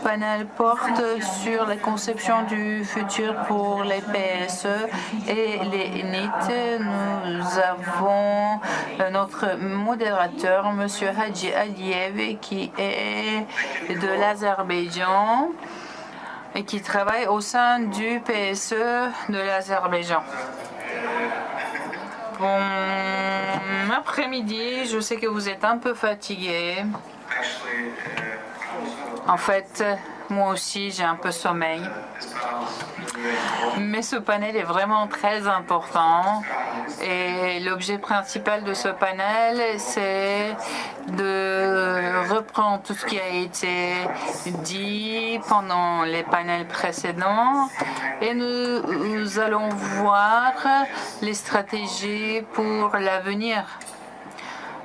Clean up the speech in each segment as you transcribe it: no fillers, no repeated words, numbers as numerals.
panel porte sur la conception du futur pour les PSE et les NIT. Nous avons notre modérateur, M. Hadji Aliyev, qui est de l'Azerbaïdjan et qui travaille au sein du PSE de l'Azerbaïdjan. Bon après-midi, je sais que vous êtes un peu fatigués. En fait, moi aussi, j'ai un peu sommeil. Mais ce panel est vraiment très important. Et l'objet principal de ce panel, c'est de reprendre tout ce qui a été dit pendant les panels précédents. Et nous allons voir les stratégies pour l'avenir.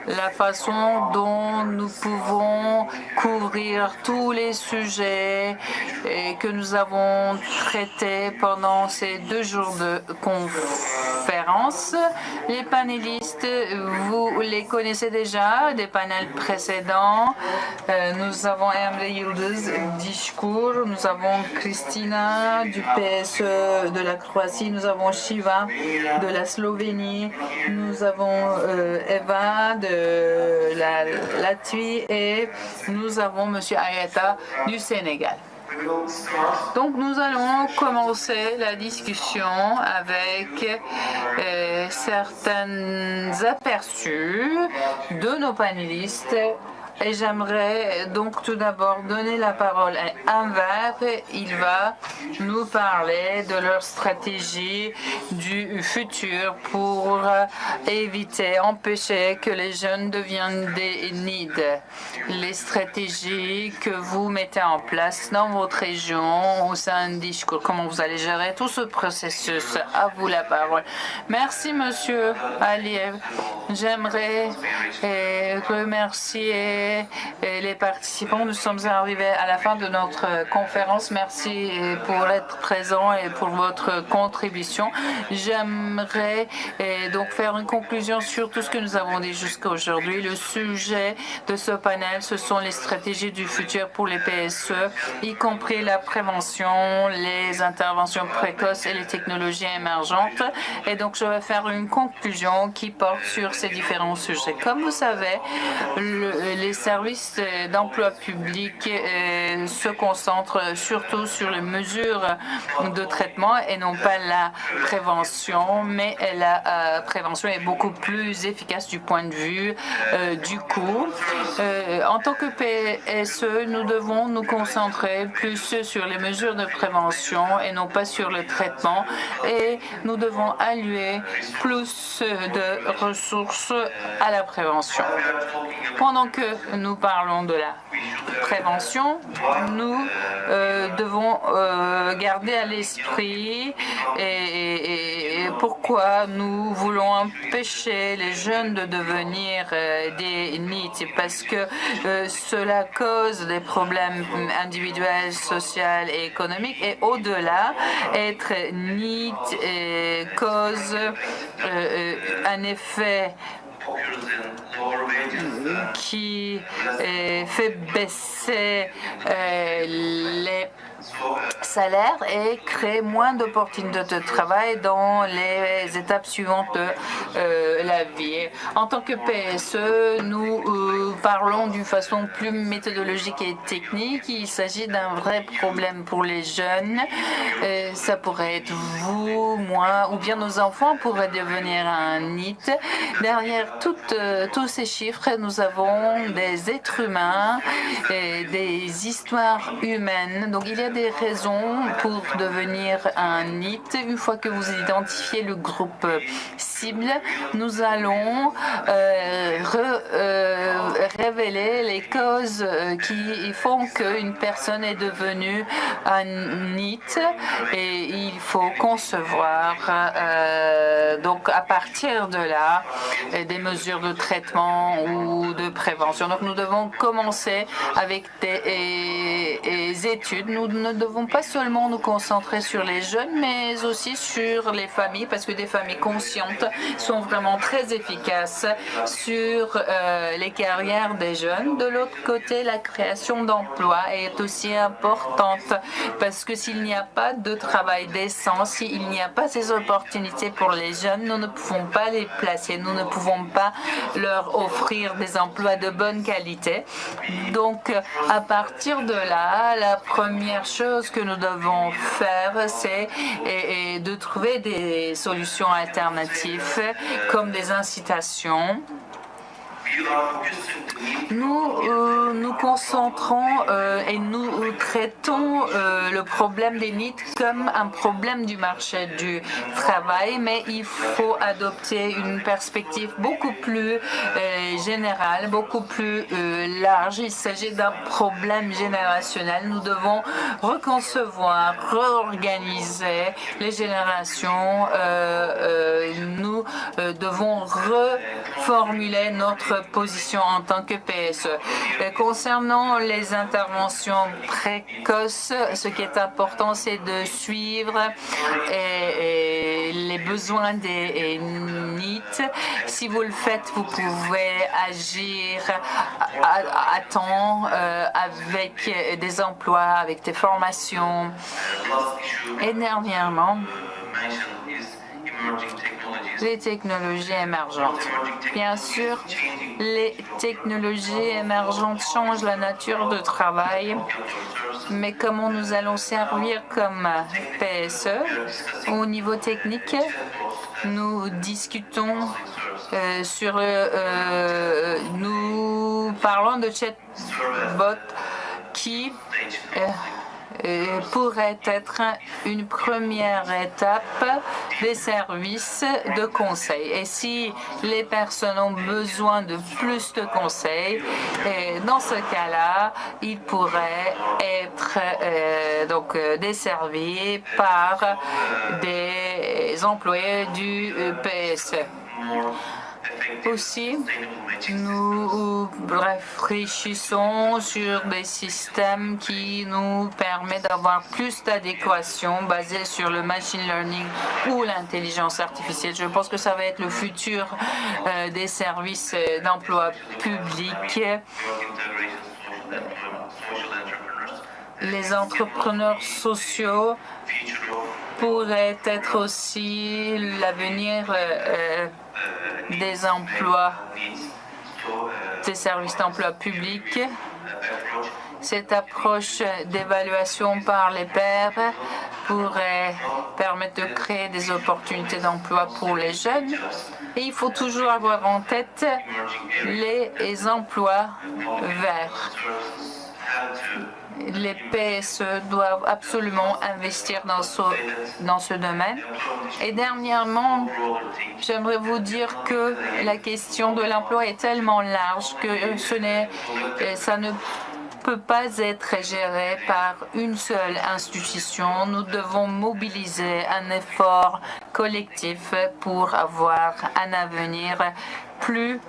La façon dont nous pouvons couvrir tous les sujets que nous avons traités pendant ces 2 jours de conférence. Les panélistes, vous les connaissez déjà des panels précédents. Nous avons Emre Yıldız d'Ishkur, nous avons Christina du PSE de la Croatie, nous avons Shiva de la Slovénie, nous avons Eva de la Latvie et nous avons M. Ayata du Sénégal. Donc nous allons commencer la discussion avec certains aperçus de nos panélistes. Et j'aimerais donc tout d'abord donner la parole à Enver. Il va nous parler de leur stratégie du futur pour éviter, empêcher que les jeunes deviennent des NEED. Les stratégies que vous mettez en place dans votre région, au sein d'Ishkur, comment vous allez gérer tout ce processus. À vous la parole. Merci, Monsieur Aliyev. J'aimerais remercier les participants. Nous sommes arrivés à la fin de notre conférence. Merci pour être présent et pour votre contribution. J'aimerais donc faire une conclusion sur tout ce que nous avons dit jusqu'à aujourd'hui. Le sujet de ce panel, ce sont les stratégies du futur pour les PSE, y compris la prévention, les interventions précoces et les technologies émergentes. Et donc, je vais faire une conclusion qui porte sur ces différents sujets. Comme vous savez, les services d'emploi public se concentrent surtout sur les mesures de traitement et non pas la prévention, mais la prévention est beaucoup plus efficace du point de vue du coût. En tant que PSE, nous devons nous concentrer plus sur les mesures de prévention et non pas sur le traitement, et nous devons allouer plus de ressources à la prévention. Pendant que nous parlons de la prévention, nous devons garder à l'esprit et pourquoi nous voulons empêcher les jeunes de devenir des NEET. C'est parce que cela cause des problèmes individuels, sociaux et économiques, et au-delà, être NEET cause un effet qui fait baisser les salaires et crée moins d'opportunités de travail dans les étapes suivantes de la vie. En tant que PSE, nous parlons d'une façon plus méthodologique et technique. Il s'agit d'un vrai problème pour les jeunes. Ça pourrait être vous, moi, ou bien nos enfants pourraient devenir un NEET. Derrière tous ces chiffres, nous avons des êtres humains, et des histoires humaines. Donc il y a des raisons pour devenir un NEET. Une fois que vous identifiez le groupe cible, nous allons révéler les causes qui font qu'une personne est devenue un NEET, et il faut concevoir donc à partir de là des mesures de traitement ou de prévention. Donc nous devons commencer avec des les études. Nous ne devons pas seulement nous concentrer sur les jeunes, mais aussi sur les familles, parce que des familles conscientes sont vraiment très efficaces sur les carrières des jeunes. De l'autre côté, la création d'emplois est aussi importante, parce que s'il n'y a pas de travail décent, s'il n'y a pas ces opportunités pour les jeunes, nous ne pouvons pas les placer, nous ne pouvons pas leur offrir des emplois de bonne qualité. Donc, à partir de là, la première chose que nous devons faire, c'est de trouver des solutions alternatives comme des incitations. Nous nous concentrons et nous traitons le problème des NEET comme un problème du marché du travail, mais il faut adopter une perspective beaucoup plus générale, beaucoup plus large. Il s'agit d'un problème générationnel. Nous devons reconcevoir, réorganiser les générations. Nous devons reformuler notre position en tant que PSE. Concernant les interventions précoces, ce qui est important, c'est de suivre les besoins des NEET. Si vous le faites, vous pouvez agir à temps avec des emplois, avec des formations. Et dernièrement, les technologies émergentes. Bien sûr, les technologies émergentes changent la nature de travail, mais comment nous allons servir comme PSE au niveau technique? Nous discutons nous parlons de chatbot qui pourrait être une première étape des services de conseil. Et si les personnes ont besoin de plus de conseils, dans ce cas-là, ils pourraient être desservis par des employés du PSE. Aussi, nous réfléchissons sur des systèmes qui nous permettent d'avoir plus d'adéquation basée sur le machine learning ou l'intelligence artificielle. Je pense que ça va être le futur des services d'emploi public. Les entrepreneurs sociaux pourraient être aussi l'avenir des emplois, des services d'emploi publics. Cette approche d'évaluation par les pairs pourrait permettre de créer des opportunités d'emploi pour les jeunes. Et il faut toujours avoir en tête les emplois verts. Les PSE doivent absolument investir dans ce domaine. Et dernièrement, j'aimerais vous dire que la question de l'emploi est tellement large que ça ne peut pas être géré par une seule institution. Nous devons mobiliser un effort collectif pour avoir un avenir plus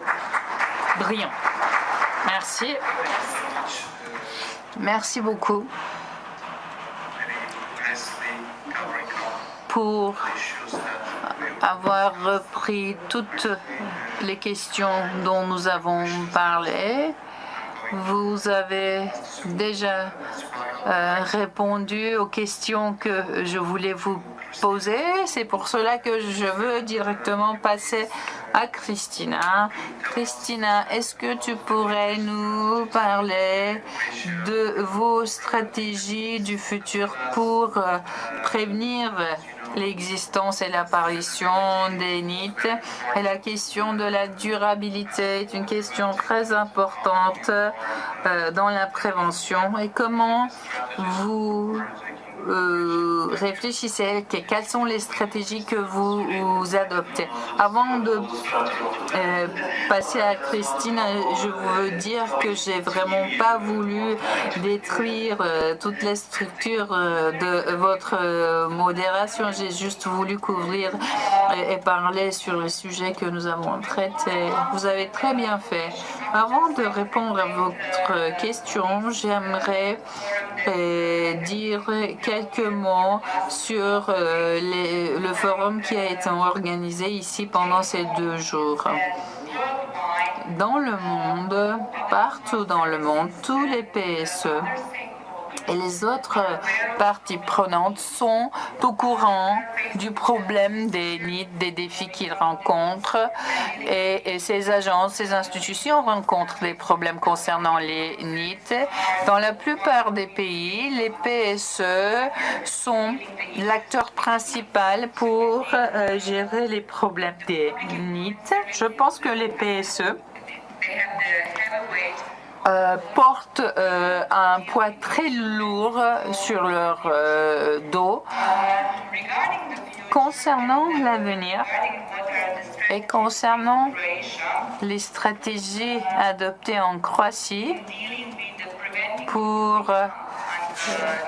brillant. Merci. Merci beaucoup pour avoir repris toutes les questions dont nous avons parlé. Vous avez déjà répondu aux questions que je voulais vous poser. C'est pour cela que je veux directement passer à Christina. Christina, est-ce que tu pourrais nous parler de vos stratégies du futur pour prévenir l'existence et l'apparition des NEET? Et la question de la durabilité est une question très importante dans la prévention. Et comment vous réfléchissez, quelles sont les stratégies que vous adoptez? Avant de passer à Christine, je veux dire que j'ai vraiment pas voulu détruire toutes les structures de votre modération. J'ai juste voulu couvrir et parler sur le sujet que nous avons traité. Vous avez très bien fait. Avant de répondre à votre question, j'aimerais dire quelques mots sur le forum qui a été organisé ici pendant ces 2 jours. Dans le monde, partout dans le monde, tous les PSE et les autres parties prenantes sont au courant du problème des NEET, des défis qu'ils rencontrent. Et ces agences, ces institutions rencontrent des problèmes concernant les NEET. Dans la plupart des pays, les PSE sont l'acteur principal pour gérer les problèmes des NEET. Je pense que les PSE portent un poids très lourd sur leur dos. Concernant l'avenir et concernant les stratégies adoptées en Croatie pour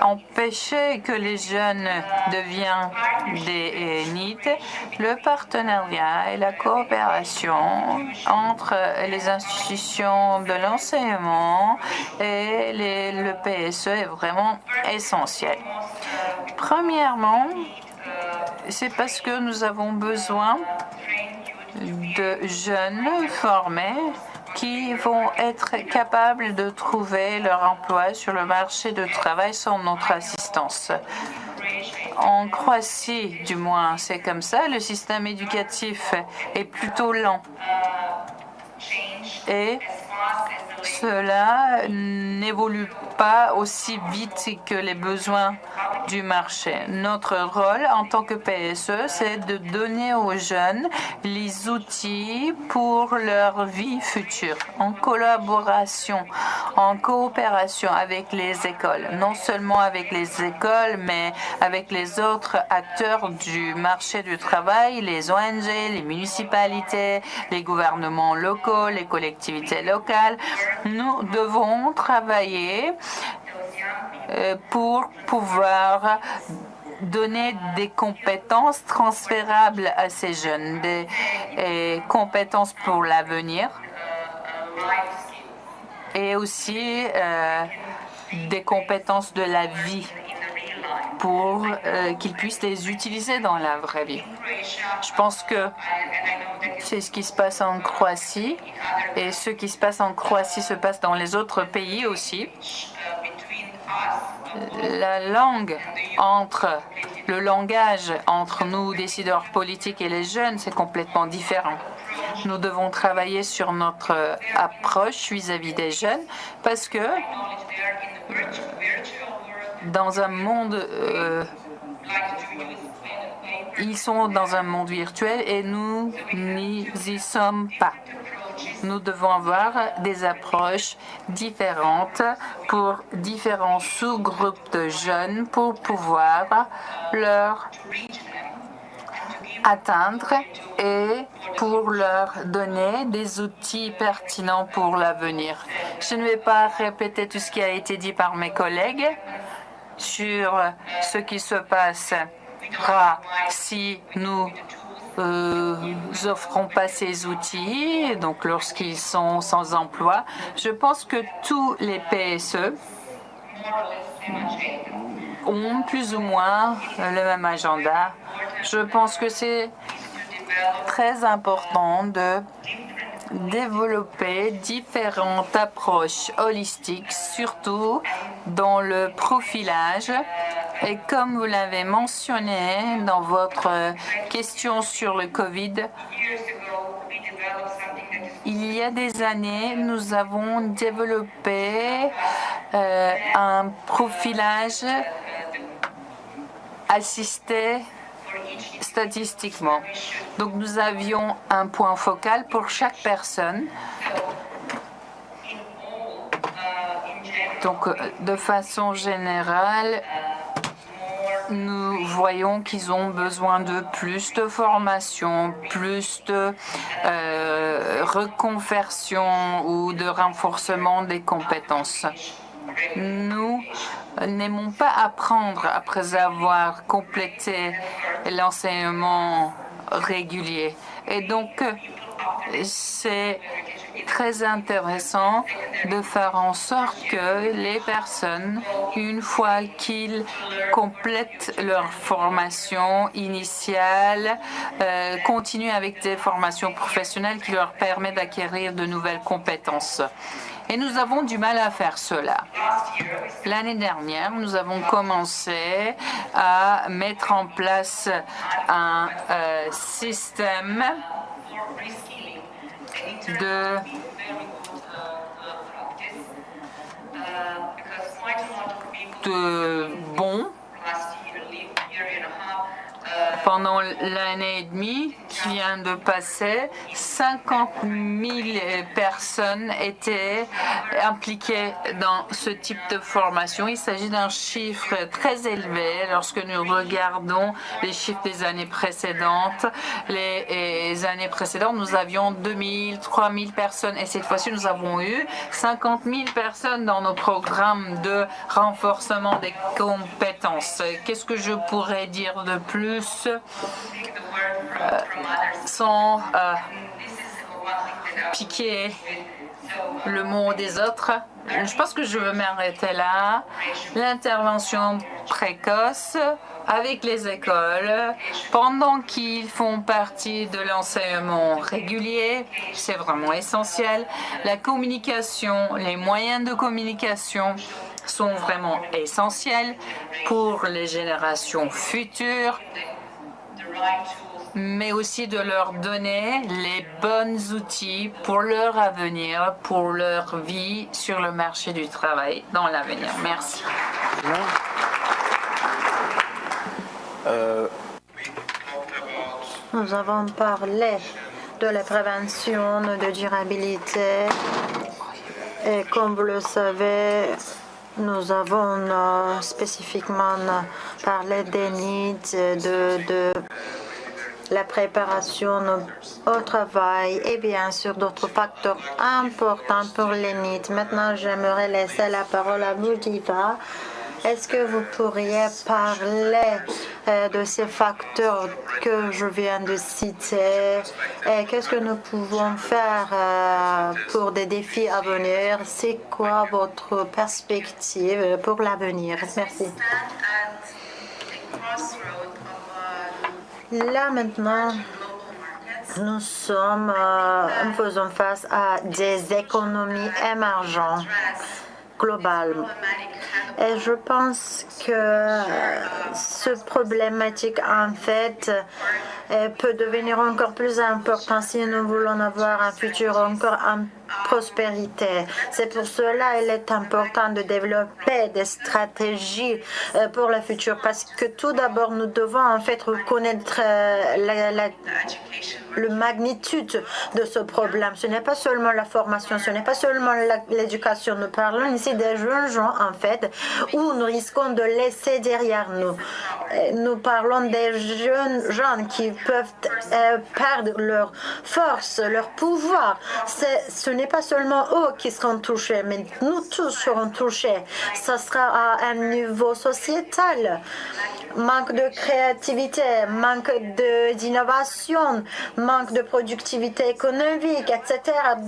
empêcher que les jeunes deviennent des NEET, le partenariat et la coopération entre les institutions de l'enseignement et le PSE est vraiment essentiel. Premièrement, c'est parce que nous avons besoin de jeunes formés qui vont être capables de trouver leur emploi sur le marché du travail sans notre assistance. En Croatie, du moins, c'est comme ça. Le système éducatif est plutôt lent. Et cela n'évolue pas aussi vite que les besoins du marché. Notre rôle en tant que PSE, c'est de donner aux jeunes les outils pour leur vie future, en collaboration, en coopération avec les écoles. Non seulement avec les écoles, mais avec les autres acteurs du marché du travail, les ONG, les municipalités, les gouvernements locaux, les collectivités locales. Nous devons travailler pour pouvoir donner des compétences transférables à ces jeunes, des compétences pour l'avenir et aussi des compétences de la vie pour qu'ils puissent les utiliser dans la vraie vie. Je pense que c'est ce qui se passe en Croatie et ce qui se passe en Croatie se passe dans les autres pays aussi. Le langage entre nous, décideurs politiques, et les jeunes, c'est complètement différent. Nous devons travailler sur notre approche vis-à-vis des jeunes parce que dans un monde, ils sont dans un monde virtuel et nous n'y sommes pas. Nous devons avoir des approches différentes pour différents sous-groupes de jeunes pour pouvoir leur atteindre et pour leur donner des outils pertinents pour l'avenir. Je ne vais pas répéter tout ce qui a été dit par mes collègues sur ce qui se passera si nous offrons pas ces outils, donc lorsqu'ils sont sans emploi. Je pense que tous les PSE ont plus ou moins le même agenda. Je pense que c'est très important de développer différentes approches holistiques, surtout dans le profilage. Et comme vous l'avez mentionné dans votre question sur le Covid, il y a des années, nous avons développé un profilage assisté statistiquement. Donc nous avions un point focal pour chaque personne. Donc de façon générale, nous voyons qu'ils ont besoin de plus de formation, plus de reconversion ou de renforcement des compétences. Nous n'aimons pas apprendre après avoir complété l'enseignement régulier. Et donc, c'est très intéressant de faire en sorte que les personnes, une fois qu'ils complètent leur formation initiale, continuent avec des formations professionnelles qui leur permettent d'acquérir de nouvelles compétences. Et nous avons du mal à faire cela. L'année dernière, nous avons commencé à mettre en place un système de bons pendant l'année et demie qui vient de passer. 50 000 personnes étaient impliquées dans ce type de formation. Il s'agit d'un chiffre très élevé lorsque nous regardons les chiffres des années précédentes. Les années précédentes, nous avions 2 000, 3 000 personnes et cette fois-ci, nous avons eu 50 000 personnes dans nos programmes de renforcement des compétences. Qu'est-ce que je pourrais dire de plus sans piquer le mot des autres? Je pense que je veux m'arrêter là. L'intervention précoce avec les écoles, pendant qu'ils font partie de l'enseignement régulier, c'est vraiment essentiel. La communication, les moyens de communication sont vraiment essentiels pour les générations futures, mais aussi de leur donner les bons outils pour leur avenir, pour leur vie sur le marché du travail dans l'avenir. Merci. Nous avons parlé de la prévention, de durabilité et comme vous le savez, nous avons spécifiquement parlé des needs, de la préparation au travail et bien sûr d'autres facteurs importants pour les needs. Maintenant, j'aimerais laisser la parole à vous, Diva. Est-ce que vous pourriez parler de ces facteurs que je viens de citer et qu'est-ce que nous pouvons faire pour des défis à venir? C'est quoi votre perspective pour l'avenir? Merci. Là maintenant, nous faisons face à des économies émergentes globales. Et je pense que ce problématique, en fait, peut devenir encore plus important si nous voulons avoir un futur encore en prospérité. C'est pour cela qu'il est important de développer des stratégies pour le futur parce que tout d'abord, nous devons en fait reconnaître la magnitude de ce problème. Ce n'est pas seulement la formation, ce n'est pas seulement l'éducation. Nous parlons ici des jeunes gens, en fait, où nous risquons de laisser derrière nous. Nous parlons des jeunes gens qui peuvent perdre leur force, leur pouvoir. Ce n'est pas seulement eux qui seront touchés, mais nous tous serons touchés. Ça sera à un niveau sociétal. Manque de créativité, manque d'innovation, manque de productivité économique, etc.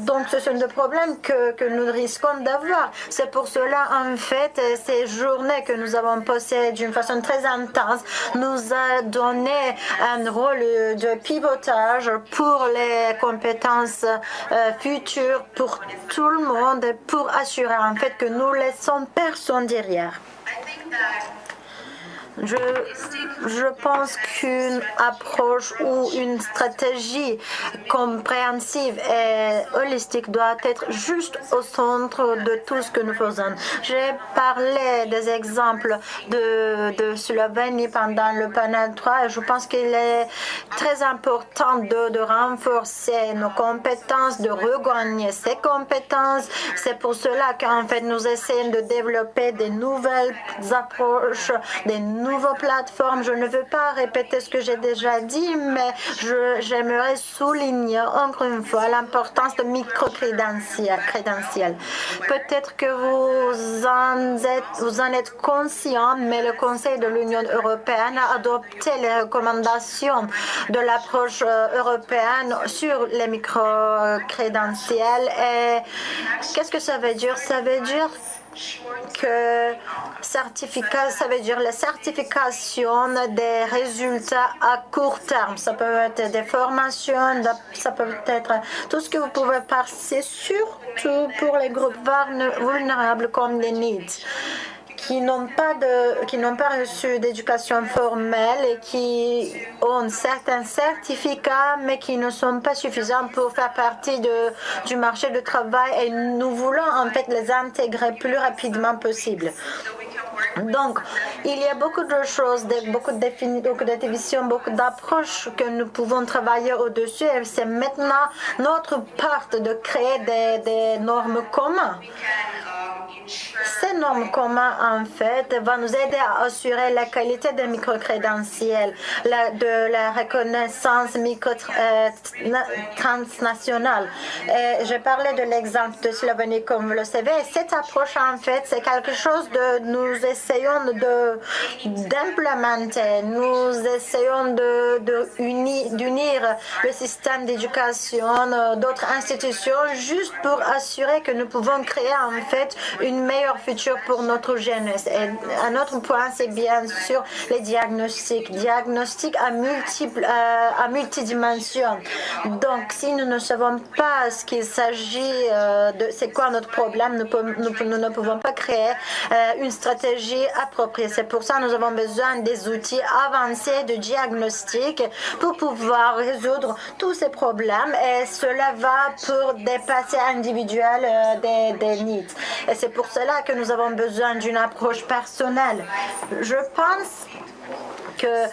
Donc, ce sont des problèmes que nous risquons d'avoir. C'est pour cela, en fait, ces journées que nous avons passées d'une façon très intense nous a donné un rôle de pivotage pour les compétences futures, pour tout le monde, pour assurer en fait que nous laissons personne derrière. Je pense qu'une approche ou une stratégie compréhensive et holistique doit être juste au centre de tout ce que nous faisons. J'ai parlé des exemples de Slovénie pendant le panel 3 et je pense qu'il est très important de renforcer nos compétences, de regagner ces compétences. C'est pour cela qu'en fait nous essayons de développer des nouvelles approches, des nouvelles plateformes. Je ne veux pas répéter ce que j'ai déjà dit, mais j'aimerais souligner encore une fois l'importance de micro-crédentiels. Peut-être que vous en êtes conscient, mais le Conseil de l'Union européenne a adopté les recommandations de l'approche européenne sur les micro-crédentiels. Et qu'est-ce que ça veut dire? Ça veut dire que ça veut dire la certification des résultats à court terme. Ça peut être des formations, ça peut être tout ce que vous pouvez passer, surtout pour les groupes vulnérables comme les NEET, qui n'ont pas reçu d'éducation formelle et qui ont certains certificats, mais qui ne sont pas suffisants pour faire partie du marché du travail. Et nous voulons en fait les intégrer plus rapidement possible. Donc, il y a beaucoup de choses, beaucoup de définitions, beaucoup d'approches que nous pouvons travailler au-dessus. Et c'est maintenant notre part de créer des normes communes. Ces normes communes, en fait, vont nous aider à assurer la qualité des microcrédentiels, de la reconnaissance transnationale. Je parlais de l'exemple de Slovénie, comme vous le savez. Cette approche, en fait, c'est quelque chose que nous essayons d'implémenter. Nous essayons d'unir le système d'éducation d'autres institutions juste pour assurer que nous pouvons créer, en fait, une meilleure futur pour notre jeunesse. Et un autre point, c'est bien sûr les diagnostics. Diagnostics à multidimension. Donc, si nous ne savons pas ce qu'il s'agit c'est quoi notre problème, nous ne pouvons pas créer une stratégie appropriée. C'est pour ça que nous avons besoin des outils avancés de diagnostic pour pouvoir résoudre tous ces problèmes. Et cela va pour des patients individuels des needs. Et c'est pour cela que nous avons besoin d'une approche personnelle. Je pense que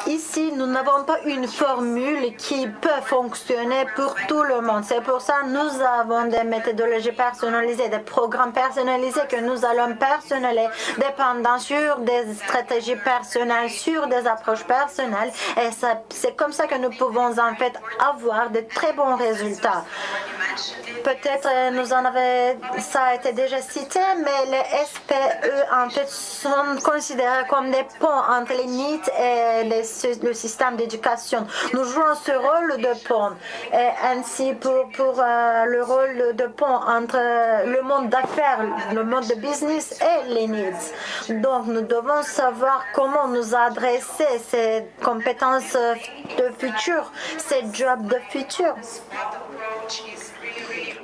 ici, nous n'avons pas une formule qui peut fonctionner pour tout le monde. C'est pour ça que nous avons des méthodologies personnalisées, des programmes personnalisés que nous allons personnaliser, dépendant sur des stratégies personnelles, sur des approches personnelles. Et c'est comme ça que nous pouvons en fait avoir de très bons résultats. Peut-être ça a été déjà cité, mais les SPE en fait sont considérés comme des ponts entre les NEET et le système d'éducation. Nous jouons ce rôle de pont, et ainsi pour le rôle de pont entre le monde d'affaires, le monde de business et les NEET. Donc nous devons savoir comment nous adresser ces compétences de futur, ces jobs de futur.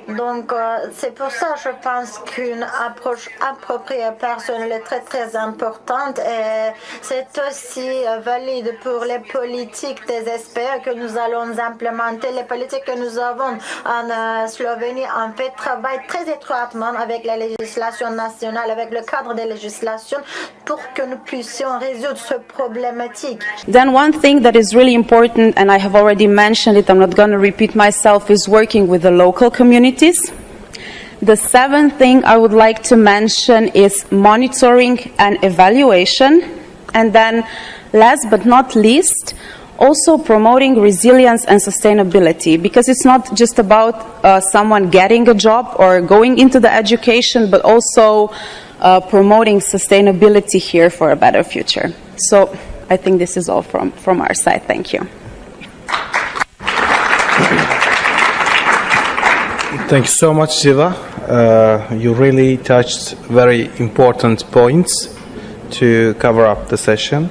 Donc, c'est pour ça que je pense qu'une approche appropriée personnelle est très, très importante. Et c'est aussi valide pour les politiques des SPE que nous allons implémenter. Les politiques que nous avons en Slovénie, en fait, travaillent très étroitement avec la législation nationale, avec le cadre des législations, pour que nous puissions résoudre cette problématique. Then one thing that is really important, and I have already mentioned it, I'm not going to repeat myself, is working with the local communities. The seventh thing I would like to mention is monitoring and evaluation. And then last but not least, also promoting resilience and sustainability, because it's not just about someone getting a job or going into the education, but also promoting sustainability here for a better future. So I think this is all from our side. Thank you. Thank you so much, Siva. You really touched very important points to cover up the session.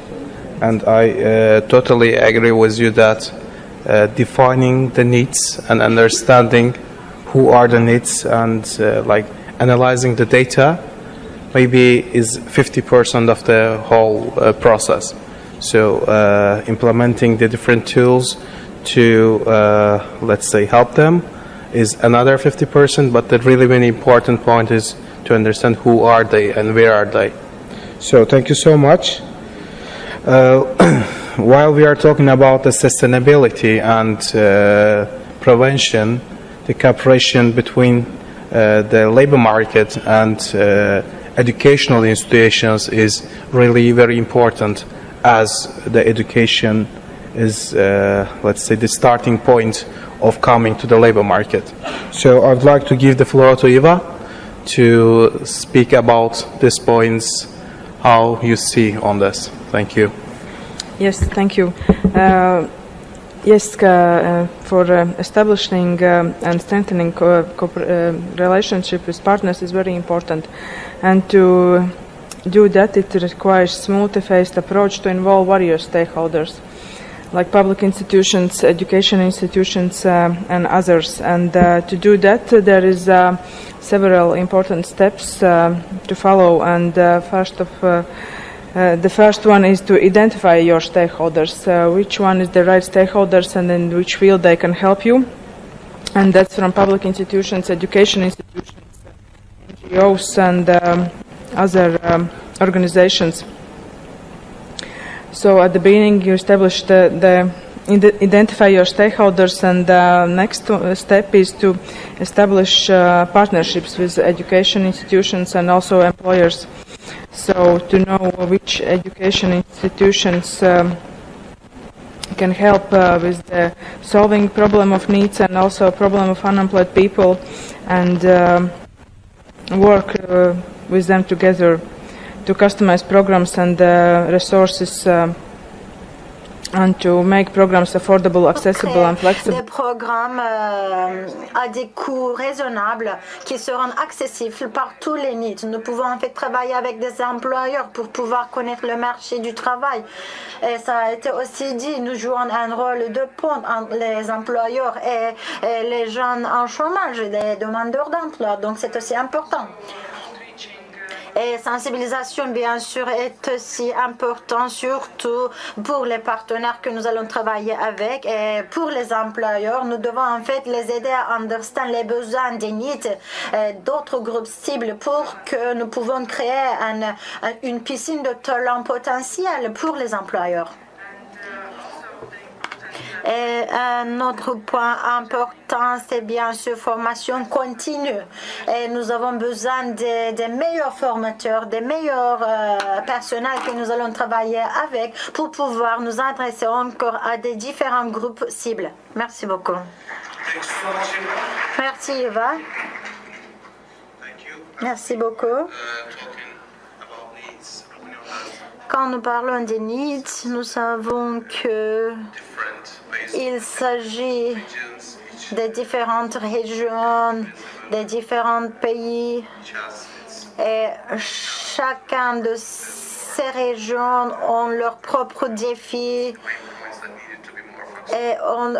And I totally agree with you that defining the needs and understanding who are the needs and analyzing the data maybe is 50% of the whole process. So implementing the different tools to, let's say, help them is another 50%, but the really very important point is to understand who are they and where are they. So thank you so much. While we are talking about the sustainability and prevention, the cooperation between the labor market and educational institutions is really very important, as the education is, let's say, the starting point of coming to the labor market. So I'd like to give the floor to Eva to speak about these points, how you see on this. Thank you. Yes, thank you. For establishing and strengthening relationship with partners is very important, and to do that it requires multi-phased approach to involve various stakeholders, like public institutions, education institutions, and others. And to do that, there is several important steps to follow. And the first one is to identify your stakeholders, which one is the right stakeholders and in which field they can help you. And that's from public institutions, education institutions, NGOs, and other organizations. So at the beginning you establish identify your stakeholders, and the next step is to establish partnerships with education institutions and also employers. So to know which education institutions can help with the solving problem of needs and also problem of unemployed people, and work with them together to customize programs and resources and to make programs affordable, accessible and flexible. Des programmes à des coûts raisonnables qui seront accessibles par tous les needs. Nous pouvons en fait travailler avec des employeurs pour pouvoir connaître le marché du travail. Et ça a été aussi dit, nous jouons un rôle de pont entre les employeurs et les jeunes en chômage, les demandeurs d'emploi. Donc c'est aussi important. Et sensibilisation, bien sûr, est aussi important, surtout pour les partenaires que nous allons travailler avec. Et pour les employeurs, nous devons en fait les aider à understand les besoins des needs d'autres groupes cibles pour que nous pouvons créer une piscine de talents potentiels pour les employeurs. Et un autre point important, c'est bien sûr formation continue. Et nous avons besoin des meilleurs formateurs, des meilleurs personnels que nous allons travailler avec pour pouvoir nous adresser encore à des différents groupes cibles. Merci beaucoup. Merci Eva. Merci beaucoup. Quand nous parlons des needs, nous savons que il s'agit des différentes régions, des différents pays, et chacun de ces régions ont leurs propres défis et ont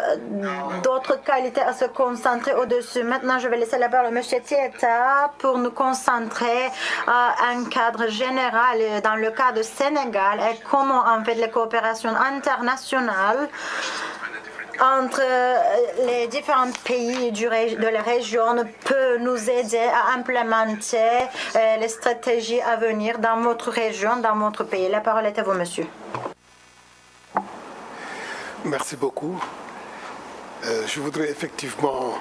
d'autres qualités à se concentrer au-dessus. Maintenant, je vais laisser la parole à M. Tieta pour nous concentrer à un cadre général dans le cas du Sénégal et comment en fait les coopérations internationales entre les différents pays de la région peut nous aider à implémenter les stratégies à venir dans votre région, dans votre pays. La parole est à vous, monsieur. Merci beaucoup. Je voudrais effectivement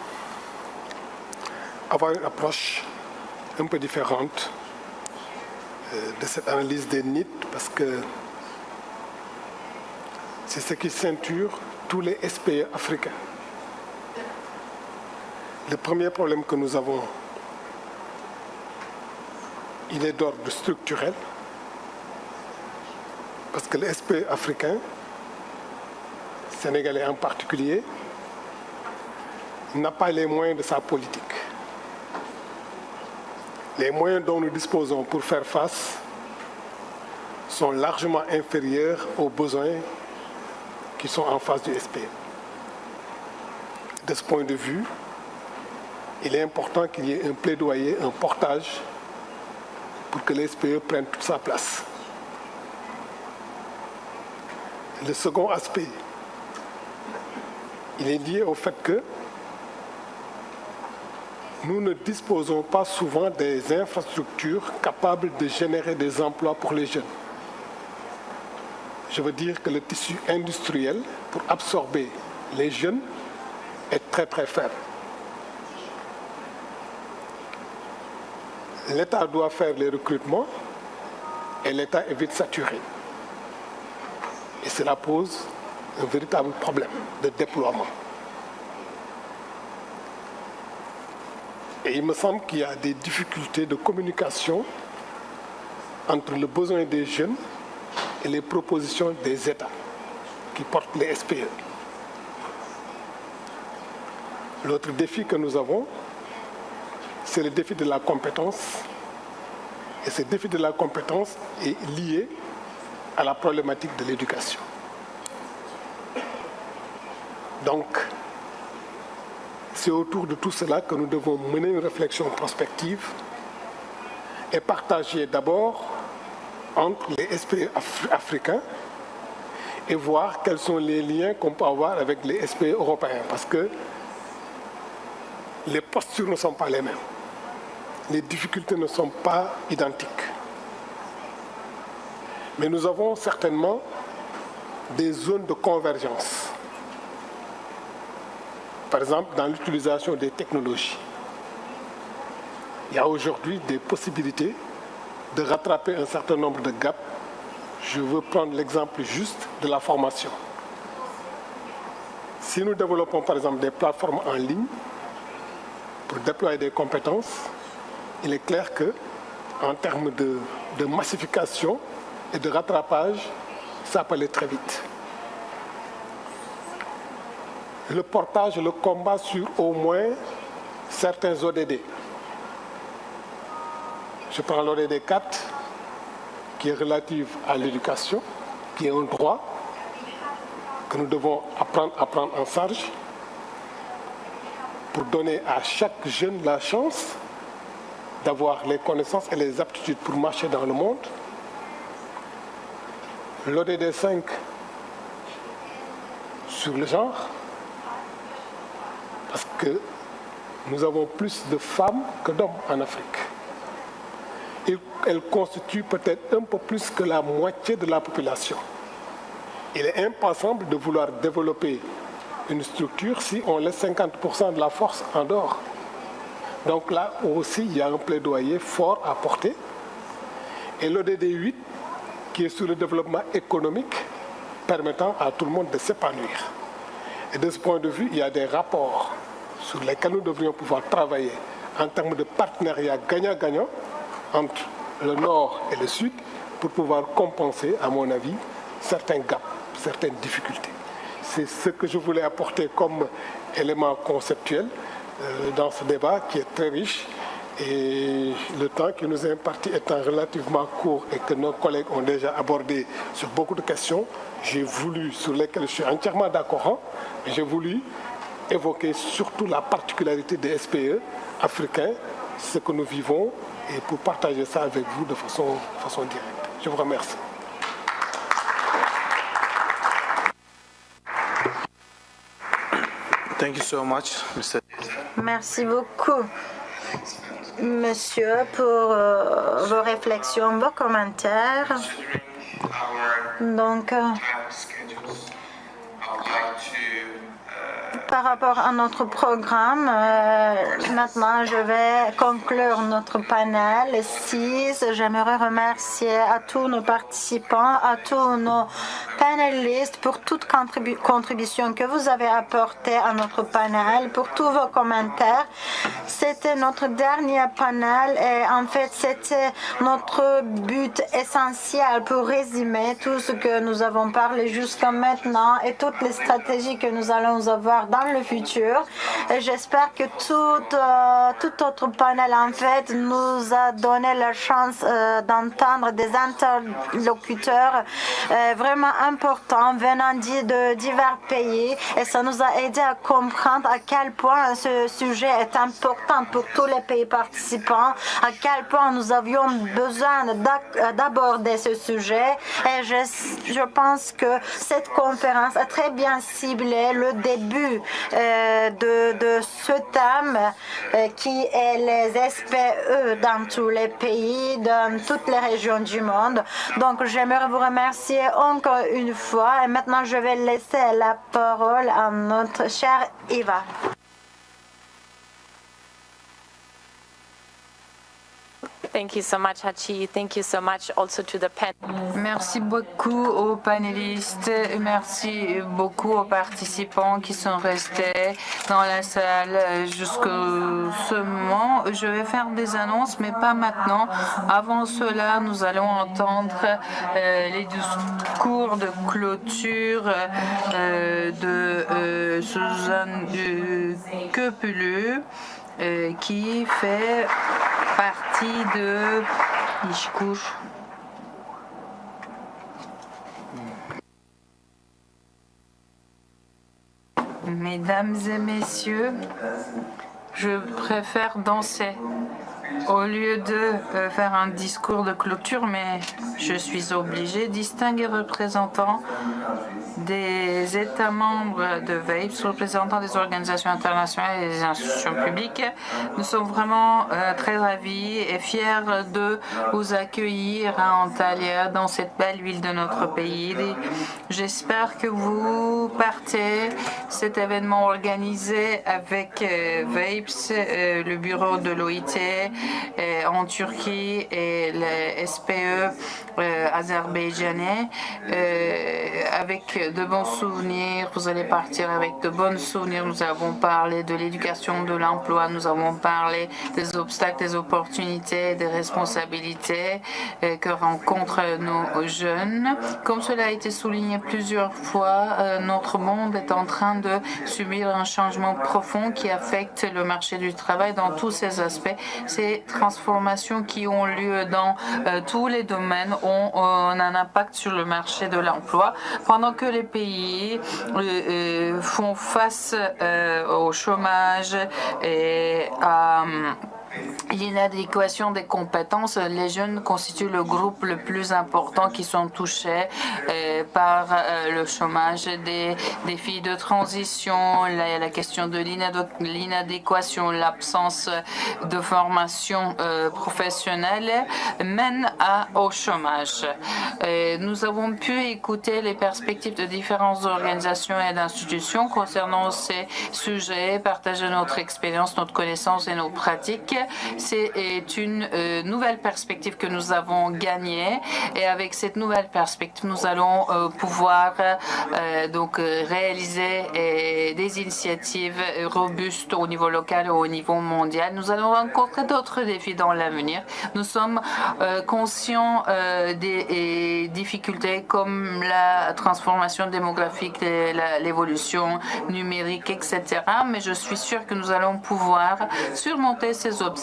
avoir une approche un peu différente de cette analyse des needs, parce que c'est ce qui ceinture tous les SPE africains. Le premier problème que nous avons, il est d'ordre structurel, parce que les SPE africains, sénégalais en particulier, n'a pas les moyens de sa politique. Les moyens dont nous disposons pour faire face sont largement inférieurs aux besoins qui sont en face du SPE. De ce point de vue, il est important qu'il y ait un plaidoyer, un portage pour que les SPE prennent toute sa place. Le second aspect, il est lié au fait que nous ne disposons pas souvent des infrastructures capables de générer des emplois pour les jeunes. Je veux dire que le tissu industriel pour absorber les jeunes est très très faible. l'État doit faire les recrutements et l'État est vite saturé. Et cela pose un véritable problème de déploiement. Et il me semble qu'il y a des difficultés de communication entre le besoin des jeunes et les propositions des États qui portent les SPE. L'autre défi que nous avons, c'est le défi de la compétence. Et ce défi de la compétence est lié à la problématique de l'éducation. Donc, c'est autour de tout cela que nous devons mener une réflexion prospective et partager d'abord entre les SPE africains et voir quels sont les liens qu'on peut avoir avec les SPE européens. Parce que les postures ne sont pas les mêmes. Les difficultés ne sont pas identiques. Mais nous avons certainement des zones de convergence. Par exemple, dans l'utilisation des technologies. Il y a aujourd'hui des possibilités de rattraper un certain nombre de gaps. Je veux prendre l'exemple juste de la formation. Si nous développons par exemple des plateformes en ligne pour déployer des compétences, il est clair que, en termes de massification et de rattrapage, ça peut aller très vite. Le portage, le combat sur au moins certains ODD. Je prends l'ODD 4, qui est relative à l'éducation, qui est un droit que nous devons apprendre à prendre en charge pour donner à chaque jeune la chance d'avoir les connaissances et les aptitudes pour marcher dans le monde. L'ODD 5 sur le genre, parce que nous avons plus de femmes que d'hommes en Afrique. Et elles constituent peut-être un peu plus que la moitié de la population. Il est impensable de vouloir développer une structure si on laisse 50% de la force en dehors. Donc là aussi, il y a un plaidoyer fort à porter. Et l'ODD 8, qui est sur le développement économique, permettant à tout le monde de s'épanouir. Et de ce point de vue, il y a des rapports sur lesquels nous devrions pouvoir travailler en termes de partenariat gagnant-gagnant entre le Nord et le Sud pour pouvoir compenser, à mon avis, certains gaps, certaines difficultés. C'est ce que je voulais apporter comme élément conceptuel dans ce débat qui est très riche. Et le temps qui nous est imparti étant relativement court et que nos collègues ont déjà abordé sur beaucoup de questions, j'ai voulu, sur lesquelles je suis entièrement d'accord, j'ai voulu évoquer surtout la particularité des SPE africains, ce que nous vivons, et pour partager ça avec vous de façon directe. Je vous remercie. Thank you so much, Mr. Merci beaucoup, monsieur, pour vos réflexions, vos commentaires. Donc, par rapport à notre programme, maintenant je vais conclure notre panel 6. J'aimerais remercier à tous nos participants, à tous nos panélistes pour toute contribution que vous avez apportée à notre panel, pour tous vos commentaires. C'était notre dernier panel et en fait c'était notre but essentiel pour résumer tout ce que nous avons parlé jusqu'à maintenant et toutes les stratégies que nous allons avoir dans le futur. J'espère que tout autre panel en fait nous a donné la chance d'entendre des interlocuteurs vraiment importants venant de divers pays et ça nous a aidé à comprendre à quel point ce sujet est important pour tous les pays participants, à quel point nous avions besoin d'aborder ce sujet et je pense que cette conférence a très bien ciblé le début de ce thème qui est les SPE dans tous les pays, dans toutes les régions du monde. Donc j'aimerais vous remercier encore une fois et maintenant je vais laisser la parole à notre chère Eva. Thank you so much, Hachi. Thank you so much also to the panel. Merci beaucoup aux panélistes, merci beaucoup aux participants qui sont restés dans la salle jusqu'à ce moment. Je vais faire des annonces, mais pas maintenant. Avant cela, nous allons entendre les discours de clôture de Suzanne Köpülü, qui fait partie de Ishkur. Mesdames et messieurs, je préfère danser au lieu de faire un discours de clôture, mais je suis obligée. Distingués représentants des États membres de VAPES, représentants des organisations internationales et des institutions publiques, nous sommes vraiment très ravis et fiers de vous accueillir à Antalya, dans cette belle ville de notre pays. J'espère que vous partez cet événement organisé avec VAPES, le bureau de l'OIT en Turquie et le SPE azerbaïdjanais avec de bons souvenirs. Vous allez partir avec de bons souvenirs. Nous avons parlé de l'éducation, de l'emploi, nous avons parlé des obstacles, des opportunités, des responsabilités que rencontrent nos jeunes. Comme cela a été souligné plusieurs fois, notre monde est en train de subir un changement profond qui affecte le marché du travail dans tous ses aspects. Ces transformations qui ont lieu dans tous les domaines ont un impact sur le marché de l'emploi. Pendant que les pays font face au chômage et à l'inadéquation des compétences, les jeunes constituent le groupe le plus important qui sont touchés par le chômage, des défis de transition, la question de l'inadéquation, l'absence de formation professionnelle mène au chômage. Nous avons pu écouter les perspectives de différentes organisations et d'institutions concernant ces sujets, partager notre expérience, notre connaissance et nos pratiques. C'est une nouvelle perspective que nous avons gagnée et avec cette nouvelle perspective, nous allons pouvoir donc réaliser des initiatives robustes au niveau local et au niveau mondial. Nous allons rencontrer d'autres défis dans l'avenir. Nous sommes conscients des difficultés comme la transformation démographique, l'évolution numérique, etc. Mais je suis sûre que nous allons pouvoir surmonter ces obstacles.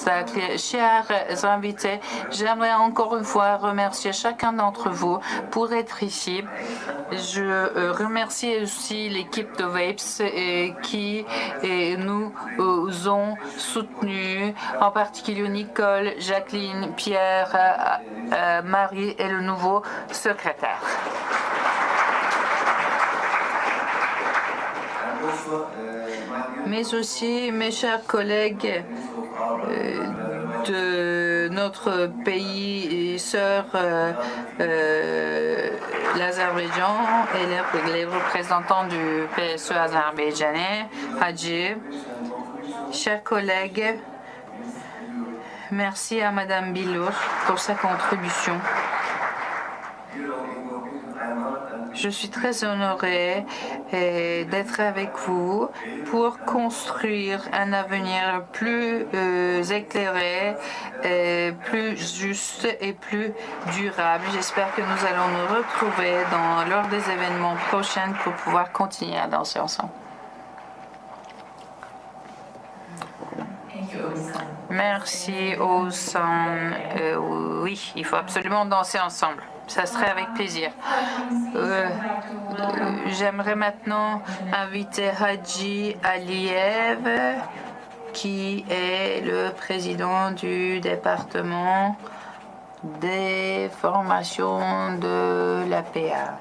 Chers invités, j'aimerais encore une fois remercier chacun d'entre vous pour être ici. Je remercie aussi l'équipe de VAPES qui nous ont soutenus, en particulier Nicole, Jacqueline, Pierre, Marie et le nouveau secrétaire. Mais aussi mes chers collègues de notre pays sœur, l'Azerbaïdjan, et les représentants du PSE azerbaïdjanais, Hadji. Chers collègues, merci à Madame Bilour pour sa contribution. Je suis très honorée d'être avec vous pour construire un avenir plus éclairé, plus juste et plus durable. J'espère que nous allons nous retrouver lors des événements prochains pour pouvoir continuer à danser ensemble. Merci, Oussan. Oui, il faut absolument danser ensemble. Ça serait avec plaisir. J'aimerais maintenant inviter Hadji Aliyev, qui est le président du département des formations de l'APA.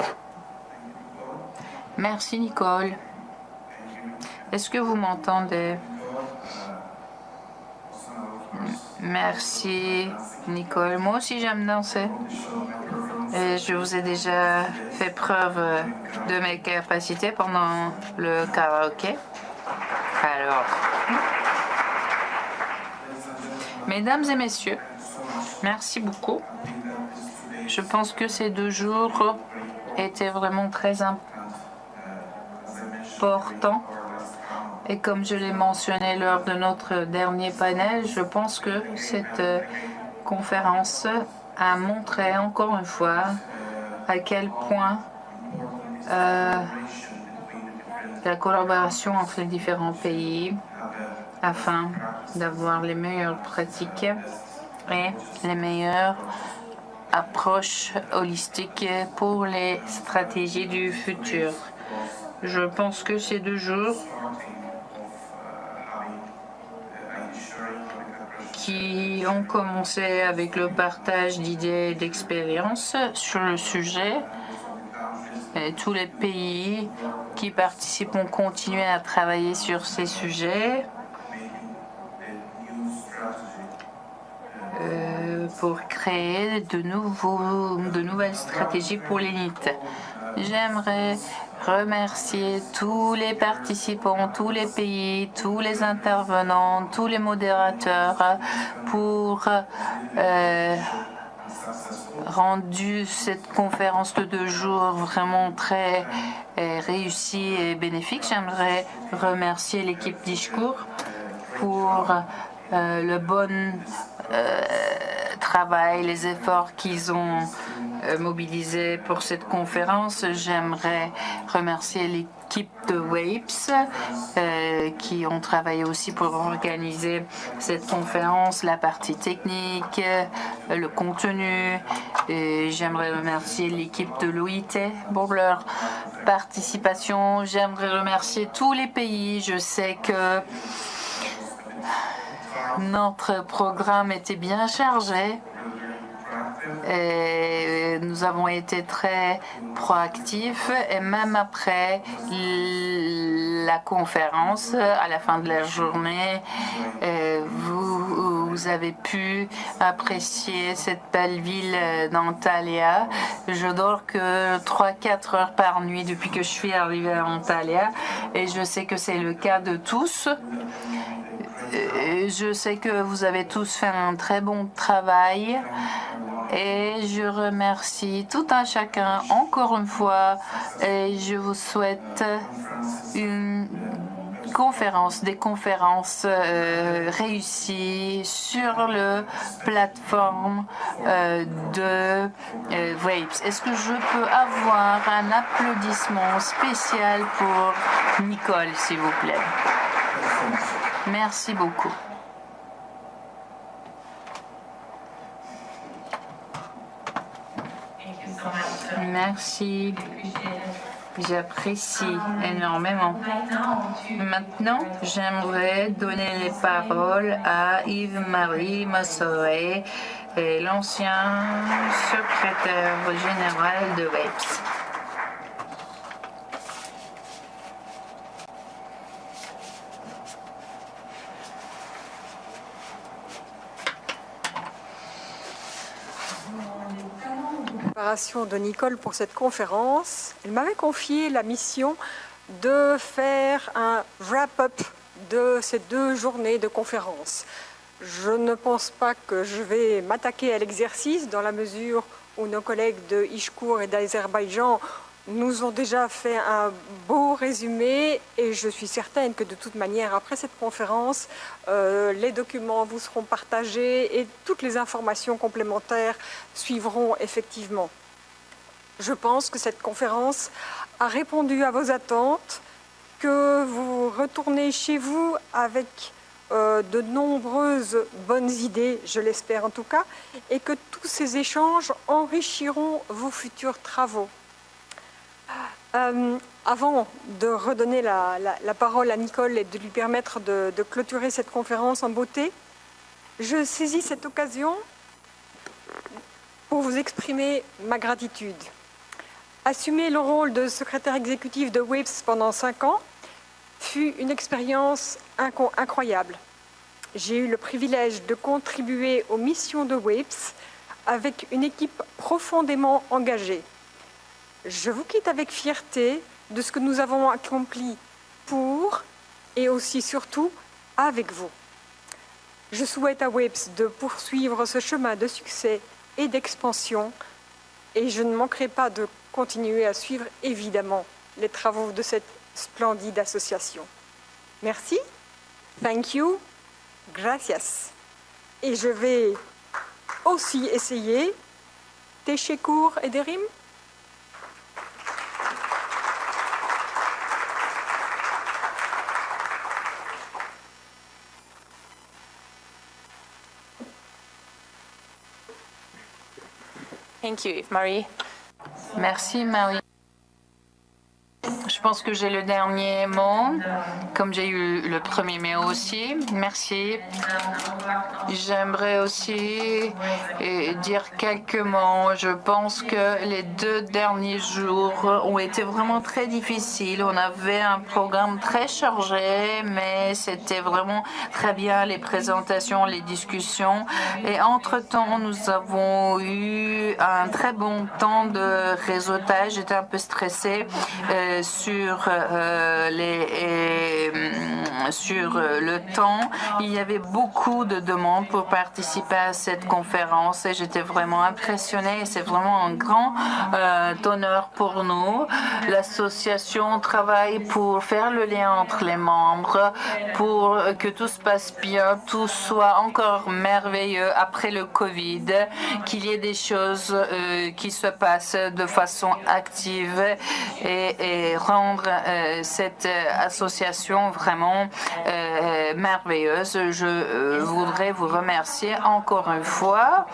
Merci, Nicole. Est-ce que vous m'entendez? Merci, Nicole. Moi aussi, j'aime danser. Et je vous ai déjà fait preuve de mes capacités pendant le karaoké. Alors, mesdames et messieurs, Merci beaucoup. Je pense que ces 2 jours étaient vraiment très importants. Et comme je l'ai mentionné lors de notre dernier panel, je pense que cette conférence a montré encore une fois à quel point la collaboration entre les différents pays afin d'avoir les meilleures pratiques et les meilleures approches holistiques pour les stratégies du futur. Je pense que ces 2 jours qui ont commencé avec le partage d'idées et d'expériences sur le sujet. Et tous les pays qui participent ont continué à travailler sur ces sujets pour créer de nouvelles stratégies pour les NIT. J'aimerais remercier tous les participants, tous les pays, tous les intervenants, tous les modérateurs pour rendu cette conférence de 2 jours vraiment très réussie et bénéfique. J'aimerais remercier l'équipe d'Ishkour pour le bon travail, les efforts qu'ils ont mobilisés pour cette conférence. J'aimerais remercier l'équipe de WAPES qui ont travaillé aussi pour organiser cette conférence, la partie technique, le contenu. J'aimerais remercier l'équipe de l'OIT pour leur participation. J'aimerais remercier tous les pays. Je sais que notre programme était bien chargé et nous avons été très proactifs et même après la conférence, à la fin de la journée, vous avez pu apprécier cette belle ville d'Antalya. Je dors que 3-4 heures par nuit depuis que je suis arrivée à Antalya et je sais que c'est le cas de tous. Je sais que vous avez tous fait un très bon travail et je remercie tout un chacun encore une fois et je vous souhaite des conférences réussies sur le plateforme de WAPES. Est-ce que je peux avoir un applaudissement spécial pour Nicole, s'il vous plaît? Merci beaucoup. Merci. J'apprécie énormément. Maintenant, j'aimerais donner les paroles à Yves-Marie Massoré, l'ancien secrétaire général de WAPES. De Nicole pour cette conférence. Elle m'avait confié la mission de faire un wrap-up de ces 2 journées de conférence. Je ne pense pas que je vais m'attaquer à l'exercice dans la mesure où nos collègues de Ishkour et d'Azerbaïdjan nous ont déjà fait un beau résumé et je suis certaine que de toute manière, après cette conférence, les documents vous seront partagés et toutes les informations complémentaires suivront effectivement. Je pense que cette conférence a répondu à vos attentes, que vous retournez chez vous avec de nombreuses bonnes idées, je l'espère en tout cas, et que tous ces échanges enrichiront vos futurs travaux. Avant de redonner la parole à Nicole et de lui permettre de clôturer cette conférence en beauté, je saisis cette occasion pour vous exprimer ma gratitude. Assumer le rôle de secrétaire exécutif de WAPES pendant 5 ans fut une expérience incroyable. J'ai eu le privilège de contribuer aux missions de WAPES avec une équipe profondément engagée. Je vous quitte avec fierté de ce que nous avons accompli pour et aussi surtout avec vous. Je souhaite à WAPES de poursuivre ce chemin de succès et d'expansion et je ne manquerai pas de continuer à suivre évidemment les travaux de cette splendide association. Merci, thank you, gracias. Et je vais aussi essayer Teşekkür ederim. Thank you, Yves-Marie. Merci, Marie. Je pense que j'ai le dernier mot, comme j'ai eu le premier mot aussi. Merci. J'aimerais aussi dire quelques mots. Je pense que les 2 derniers jours ont été vraiment très difficiles. On avait un programme très chargé, mais c'était vraiment très bien, les présentations, les discussions. Et entre-temps, nous avons eu un très bon temps de réseautage. J'étais un peu stressée sur le temps. Il y avait beaucoup de demandes pour participer à cette conférence et j'étais vraiment impressionnée. Et c'est vraiment un grand honneur pour nous. L'association travaille pour faire le lien entre les membres, pour que tout se passe bien, tout soit encore merveilleux après le Covid, qu'il y ait des choses qui se passent de façon active et rendre cette association vraiment merveilleuse. Je voudrais vous remercier encore une fois.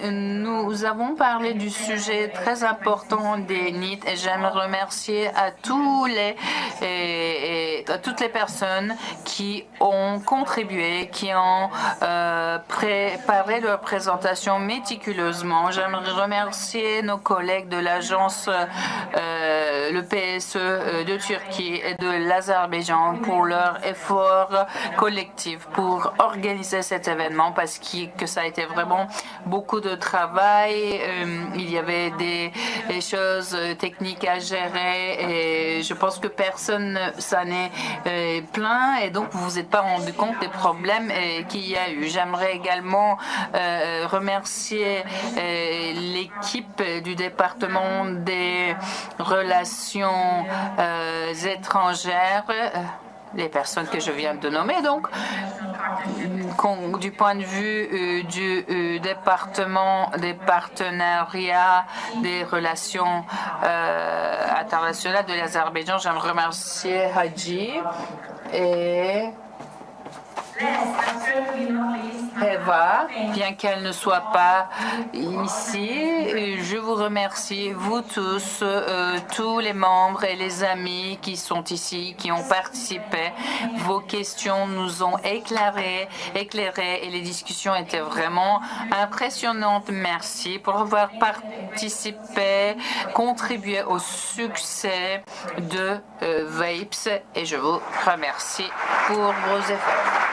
Nous avons parlé du sujet très important des NEET et j'aimerais remercier à toutes les personnes qui ont contribué, qui ont préparé leur présentation méticuleusement. J'aimerais remercier nos collègues de l'agence le PSE de Turquie et de l'Azerbaïdjan pour leur effort collectif pour organiser cet événement parce que ça a été vraiment beaucoup de travail. Il y avait des choses techniques à gérer et je pense que personne s'en est plaint et donc vous vous êtes pas rendu compte des problèmes qu'il y a eu. J'aimerais également remercier l'équipe du département des relations étrangères, les personnes que je viens de nommer. Donc, du point de vue du département des partenariats des relations internationales de l'Azerbaïdjan, j'aimerais remercier Hadji et Eva, bien qu'elle ne soit pas ici. Je vous remercie, vous tous, tous les membres et les amis qui sont ici, qui ont participé. Vos questions nous ont éclairé et les discussions étaient vraiment impressionnantes. Merci pour avoir participé, contribué au succès de WAPES et je vous remercie pour vos efforts.